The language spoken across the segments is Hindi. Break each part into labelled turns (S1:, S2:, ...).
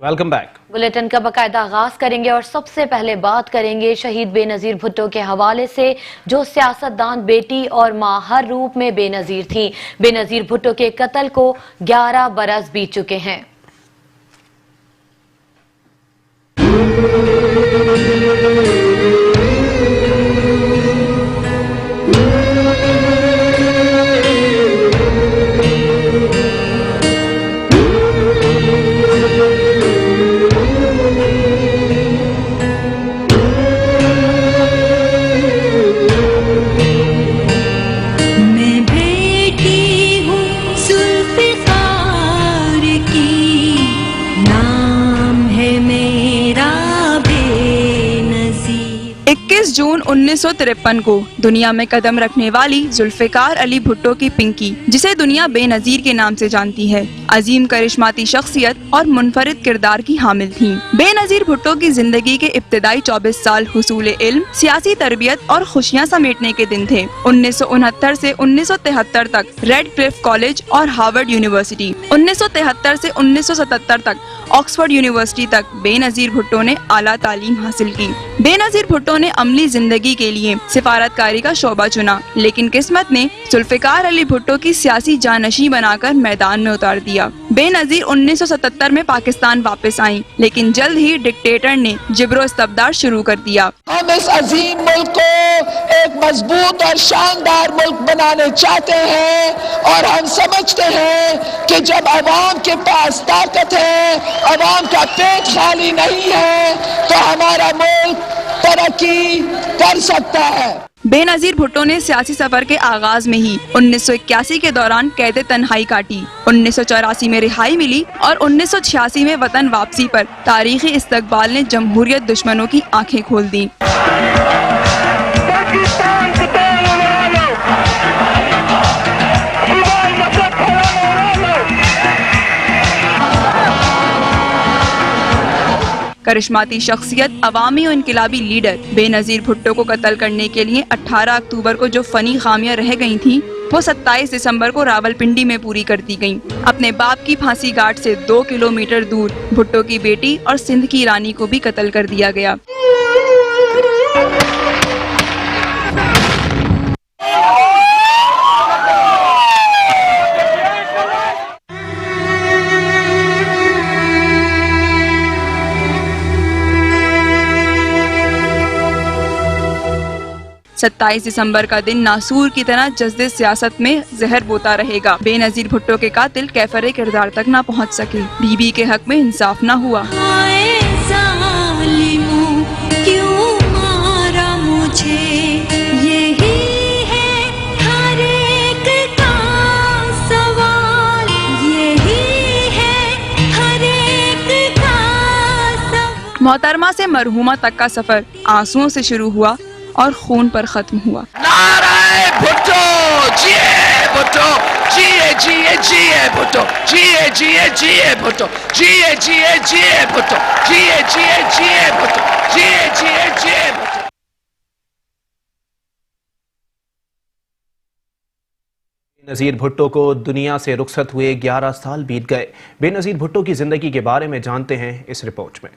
S1: Welcome back.
S2: बुलेटिन का बाकायदा आगाज करेंगे और सबसे पहले बात करेंगे शहीद बेनजीर भुट्टो के हवाले से, जो सियासतदान, बेटी और मां हर रूप में बेनजीर थी। बेनजीर भुट्टो के कत्ल को 11 बरस बीत चुके हैं।
S3: जून 1953 को दुनिया में कदम रखने वाली जुल्फिकार अली भुट्टो की पिंकी, जिसे दुनिया बेनजीर के नाम से जानती है, अजीम करिश्माती शख्सियत और मुनफरिद किरदार की हामिल थीं। बेनजीर भुट्टो की जिंदगी के इब्तिदाई 24 साल हुसूल इल्म, सियासी तरबियत और खुशियाँ समेटने के दिन थे। 1969 से 1973 तक रेड क्लिफ कॉलेज और हार्वर्ड यूनिवर्सिटी, 1973 से 1977 तक ऑक्सफोर्ड यूनिवर्सिटी तक बेनजीर भुट्टो ने आला तालीम हासिल की। बेनजीर भुट्टो ने अमली जिंदगी के लिए सिफारतकारी का शोबा चुना, लेकिन किस्मत ने जुल्फिकार अली भुट्टो की सियासी जानशी बनाकर मैदान में उतार दिया। बेनजीर 1977 में पाकिस्तान वापस आई, लेकिन जल्द ही डिक्टेटर ने जिब्रो इस्तबदार शुरू कर दिया।
S4: हम इस अजीम मुल्क को एक मजबूत और शानदार मुल्क बनाने चाहते हैं और हम समझते हैं कि जब अवाम के पास ताकत है, अवाम का पेट खाली नहीं है, तो हमारा मुल्क तरक्की कर सकता है।
S3: बेनजीर भुट्टो ने सियासी सफर के आगाज में ही 1981 के दौरान कैद तन्हाई काटी। 1984 में रिहाई मिली और 1986 में वतन वापसी पर तारीखी इस्तकबाल ने जमहूरियत दुश्मनों की आंखें खोल दी। करिश्माती शख्सियत, अवामी और इनकलाबी लीडर बेनजीर भुट्टो को कत्ल करने के लिए 18 अक्टूबर को जो फनी खामियां रह गई थीं, वो 27 दिसंबर को रावलपिंडी में पूरी कर दी गयी। अपने बाप की फांसी घाट से 2 किलोमीटर दूर भुट्टो की बेटी और सिंध की रानी को भी कत्ल कर दिया गया। सत्ताईस दिसंबर का दिन नासूर की तरह जज्बे सियासत में जहर बोता रहेगा। बेनजीर भुट्टो के कातिल कैफरे किरदार तक न पहुंच सके। बीबी के हक में इंसाफ न हुआ।
S5: क्यों मारा मुझे, यही है हर एक का सवाल, यही है हर एक का सवाल।
S3: मोहतरमा से मरहुमा तक का सफर आंसुओं से शुरू हुआ और खून पर खत्म हुआ।
S4: नारे भुट्टो, जिए भुट्टो, जिए जिए जिए भुट्टो, जिए जिए जिए भुट्टो, जिए जिए जिए भुट्टो, जिए जिए जिए भुट्टो, जिए जिए जिए भुट्टो।
S1: बेनजीर भुट्टो को दुनिया से रुखसत हुए 11 साल बीत गए। बेनजीर भुट्टो की जिंदगी के बारे में जानते हैं इस रिपोर्ट में।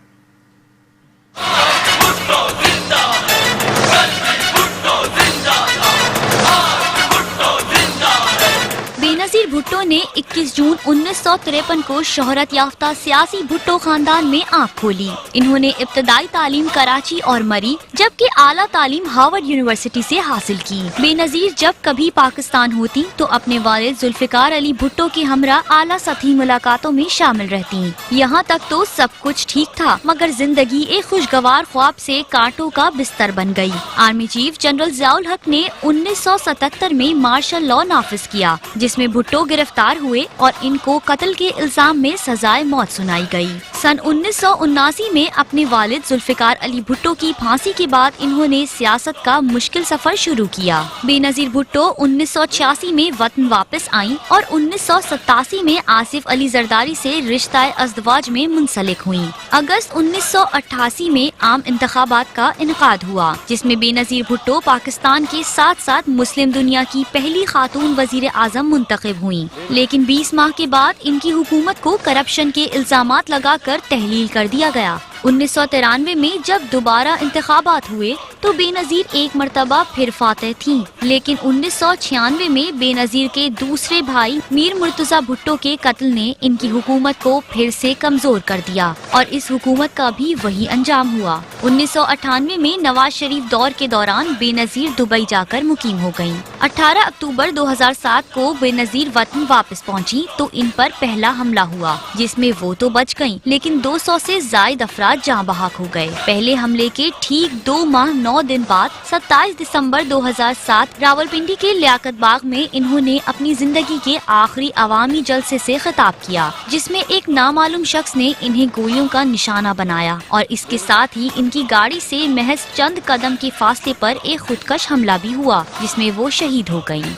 S6: बेनजीर भुट्टो ने 21 जून 1953 को शोहरत याफ्ता सियासी भुट्टो खानदान में आँख खोली। इन्होंने इब्तदाई तालीम कराची और मरी, जबकि आला तालीम हार्वर्ड यूनिवर्सिटी से हासिल की। बेनजीर जब कभी पाकिस्तान होती तो अपने वालिद जुल्फिकार अली भुट्टो के हमरा आला सतही मुलाकातों में शामिल रहती। यहाँ तक तो सब कुछ ठीक था, मगर जिंदगी एक खुशगवार ख्वाब से कांटों का बिस्तर बन गई। आर्मी चीफ जनरल ज़ियाउल हक ने 1977 में मार्शल लॉ नाफिज किया, जिसमें भुट्टो गिरफ्तार हुए और इनको कत्ल के इल्जाम में सजाए मौत सुनाई गई। सन 1979 में अपने वालिद जुल्फिकार अली भुट्टो की फांसी के बाद इन्होंने सियासत का मुश्किल सफर शुरू किया। बेनजीर भुट्टो 1986 में वतन वापस आईं और 1987 में आसिफ अली जरदारी से रिश्ता अज़दवाज में मुंसलिक हुईं। अगस्त 1988 में आम इंतखाबात का इनकाद हुआ, जिसमें बेनजीर भुट्टो पाकिस्तान के साथ साथ मुस्लिम दुनिया की पहली खातून वजीर आजम मुंतखब हुई। लेकिन 20 माह के बाद इनकी हुकूमत को करप्शन के इल्जामात लगाकर कर तहलील कर दिया गया। 1993 में जब दोबारा इंतखाबात हुए तो बेनजीर एक मर्तबा फिर फातेह थीं, लेकिन 1996 में बेनजीर के दूसरे भाई मीर मुर्तजा भुट्टो के कत्ल ने इनकी हुकूमत को फिर से कमजोर कर दिया और इस हुकूमत का भी वही अंजाम हुआ। 1998 में नवाज शरीफ दौर के दौरान बेनजीर दुबई जाकर मुकीम हो गयीं। 18 अक्टूबर 2007 को बेनजीर वतन वापस पहुंची तो इन पर पहला हमला हुआ, जिसमें वो तो बच गयीं, लेकिन 200 से जायद अफराद जाँ बहक हो गए। पहले हमले के ठीक 2 माह 9 दिन बाद 27 दिसंबर 2007 रावलपिंडी के लियाकत बाग में इन्होंने अपनी जिंदगी के आखिरी अवामी जलसे से खिताब किया, जिसमें एक नामालूम शख्स ने इन्हें गोलियों का निशाना बनाया और इसके साथ ही इनकी गाड़ी से महज चंद कदम के फासले पर एक खुदकश हमला भी हुआ, जिसमें वो शहीद हो गयीं।